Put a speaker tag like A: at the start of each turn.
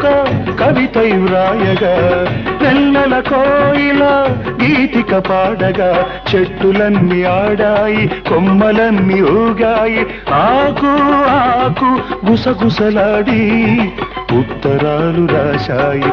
A: ఒక కవితై వ్రాయగా నెల్లల కోయిల గీతిక పాడగా చెట్టులన్నీ ఆడాయి కొమ్మలన్నీ ఊగాయి ఆకు ఆకు గుసగుసలాడి ఉత్తరాలు రాశాయి